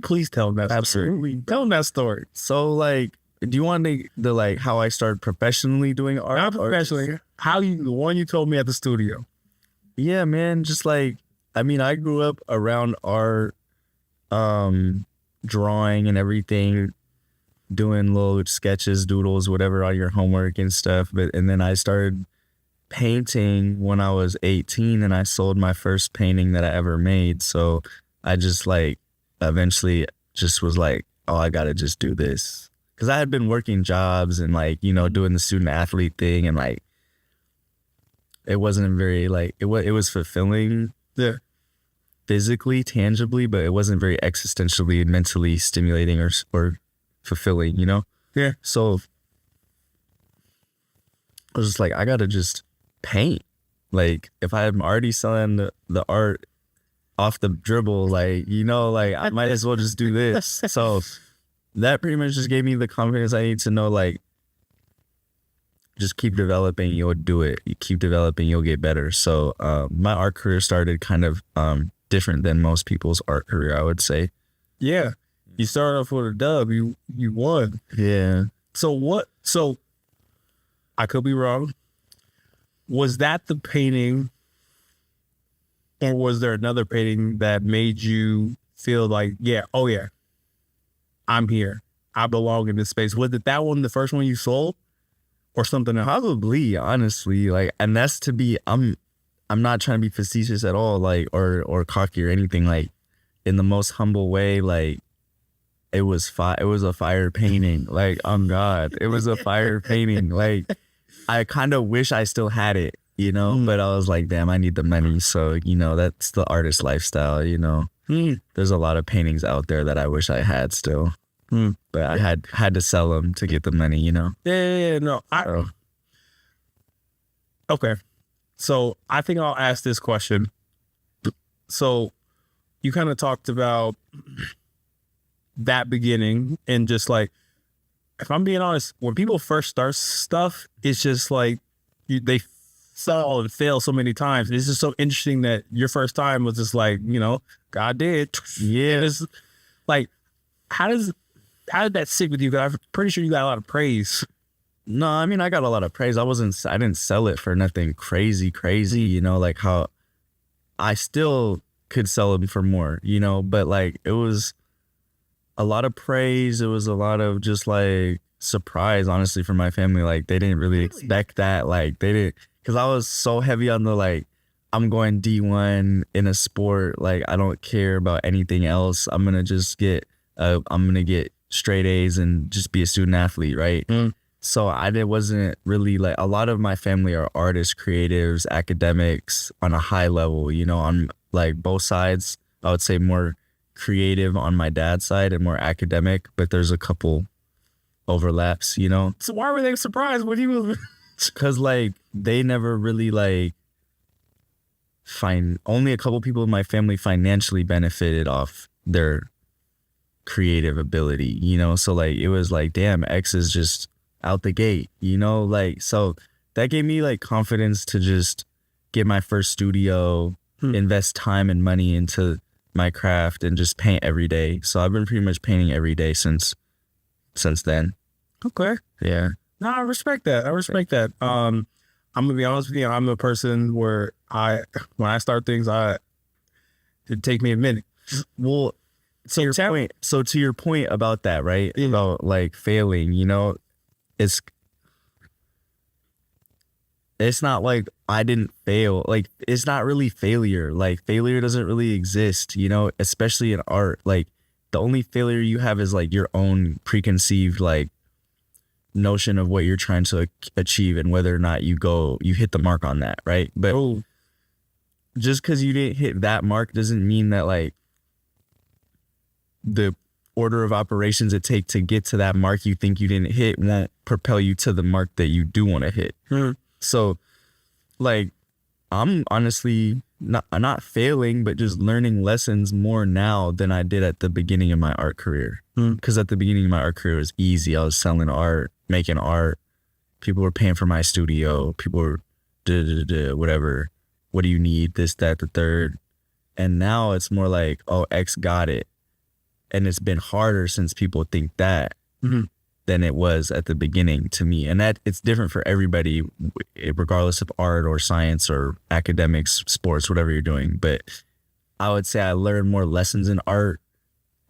Please tell them that story. Absolutely. Tell them that story. So like, do you want the like how I started professionally doing art? Not professionally. How the one you told me at the studio. Yeah, man. Just like, I mean, I grew up around art, drawing and everything, doing little sketches, doodles, whatever on your homework and stuff. And then I started painting when I was 18, and I sold my first painting that I ever made. So I just like eventually just was like, oh, I gotta just do this. Cause I had been working jobs and like, doing the student athlete thing, and like, it wasn't very like, it was fulfilling. Yeah. Physically, tangibly, but it wasn't very existentially and mentally stimulating or fulfilling, Yeah. So I was just like, I gotta just paint. Like, if I'm already selling the art off the dribble, like, like, I might as well just do this. So that pretty much just gave me the confidence I need to know, like, just keep developing, you'll do it. You keep developing, you'll get better. So my art career started kind of different than most people's art career, I would say. Yeah. You started off with a dub. You won. Yeah. So I could be wrong. Was that the painting, or was there another painting that made you feel like, yeah, oh yeah, I'm here. I belong in this space? Was it that one, the first one you sold, or something else? Probably, honestly. Like, and that's I'm not trying to be facetious at all, like, or cocky or anything. Like, in the most humble way, like, it was a fire painting. Like, God, it was a fire painting. Like, I kind of wish I still had it, but I was like, damn, I need the money. So, that's the artist lifestyle, There's a lot of paintings out there that I wish I had still. But I had to sell them to get the money, Yeah, no. Okay. So I think I'll ask this question. So you kind of talked about that beginning, and just like, if I'm being honest, when people first start stuff, it's just like they fall and fail so many times. It's just so interesting that your first time was just like, God did. Yeah. It's like, how did that sit with you? 'Cause I'm pretty sure you got a lot of praise. No, I mean, I got a lot of praise. I didn't sell it for nothing crazy, like how I still could sell them for more, but like, it was a lot of praise. It was a lot of just like surprise, honestly, for my family. Like, they didn't really expect that. Like, they didn't, cause I was so heavy on the, like, I'm going D1 in a sport. Like, I don't care about anything else. I'm going to get straight A's and just be a student athlete. Right. So wasn't really like, a lot of my family are artists, creatives, academics on a high level, on like both sides. I would say more creative on my dad's side and more academic, but there's a couple overlaps, So why were they surprised when he was? Because like, they never really like only a couple people in my family financially benefited off their creative ability, so like, it was like, damn, X is just out the gate, like, so that gave me like confidence to just get my first studio, invest time and money into my craft, and just paint every day. So I've been pretty much painting every day since then. Okay. Yeah. No, I respect that. I'm gonna be honest with you. I'm a person where when I start things, it take me a minute. Well, to your point about that, right? Yeah. About like failing, it's not like I didn't fail. Like, it's not really failure. Like, failure doesn't really exist, especially in art. Like, the only failure you have is like your own preconceived like notion of what you're trying to achieve and whether or not you hit the mark on that, right? But just because you didn't hit that mark doesn't mean that like the order of operations it take to get to that mark you think you didn't hit won't propel you to the mark that you do want to hit. So like, I'm honestly not failing, but just learning lessons more now than I did at the beginning of my art career. Because at the beginning of my art career, it was easy. I was selling art, making art. People were paying for my studio. People were whatever. What do you need? This, that, the third. And now it's more like, oh, X got it. And it's been harder since people think that Mm-hmm. than it was at the beginning to me. And that it's different for everybody, regardless of art or science or academics, sports, whatever you're doing. But I would say I learned more lessons in art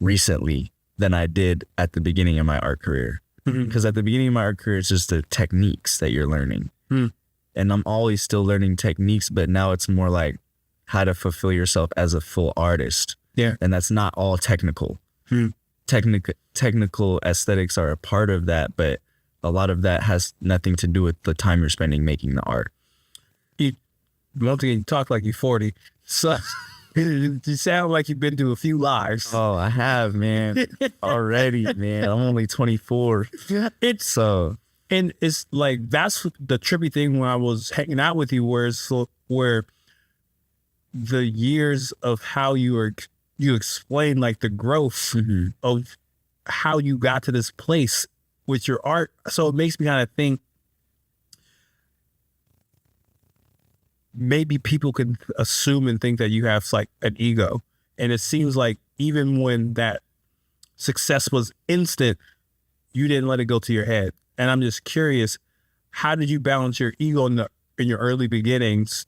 recently than I did at the beginning of my art career. Because at the beginning of my art career, it's just the techniques that you're learning. And I'm always still learning techniques, but now it's more like how to fulfill yourself as a full artist. Yeah. And that's not all technical. Technical aesthetics are a part of that, but a lot of that has nothing to do with the time you're spending making the art. Once again, you talk like you're 40. So you sound like you've been through a few lives. Oh, I have, man. Already, man. I'm only 24. It's So and it's like that's the trippy thing when I was hanging out with you, where the years of how you explain like the growth of how you got to this place with your art. So it makes me kind of think maybe people can assume and think that you have like an ego. And it seems like even when that success was instant, you didn't let it go to your head. And I'm just curious, how did you balance your ego in your early beginnings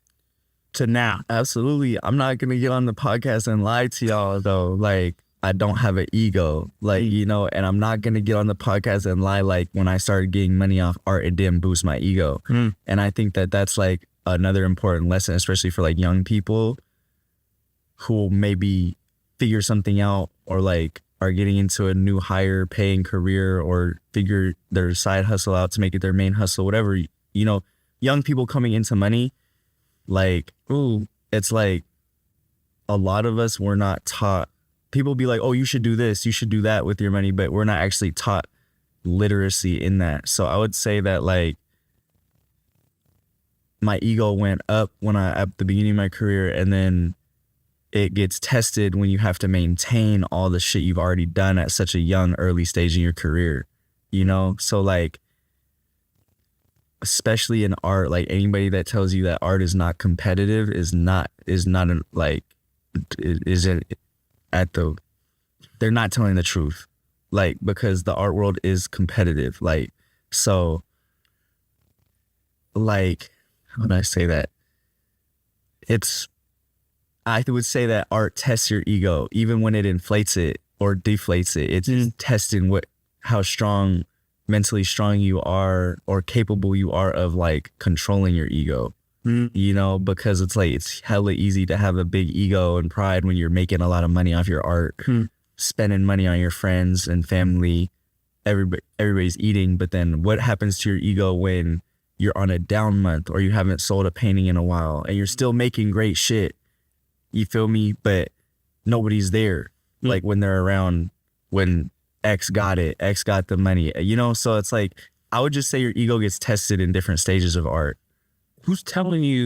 to now? absolutely. I'm not going to get on the podcast and lie to y'all, though. Like, I don't have an ego, like, you know, and I'm not going to get on the podcast and lie like when I started getting money off art, it didn't boost my ego. And I think that that's like another important lesson, especially for like young people who maybe figure something out or like are getting into a new higher paying career or figure their side hustle out to make it their main hustle, whatever, you know, young people coming into money, like, ooh, it's like a lot of us were not taught. People be like, oh, you should do this, you should do that with your money, but we're not actually taught literacy in that. So I would say that like my ego went up at the beginning of my career, and then it gets tested when you have to maintain all the shit you've already done at such a young, early stage in your career, you know? So like, especially in art, like anybody that tells you that art is not competitive they're not telling the truth, like, because the art world is competitive. Like, so like, how would I say that? I would say that art tests your ego, even when it inflates it or deflates it. It's just testing how mentally strong you are or capable you are of like controlling your ego. You know, because it's like it's hella easy to have a big ego and pride when you're making a lot of money off your art, spending money on your friends and family, everybody's eating. But then what happens to your ego when you're on a down month or you haven't sold a painting in a while and you're still making great shit? You feel me? But nobody's there. Like when they're around, when X got the money, you know? So it's like, I would just say your ego gets tested in different stages of art. Who's telling you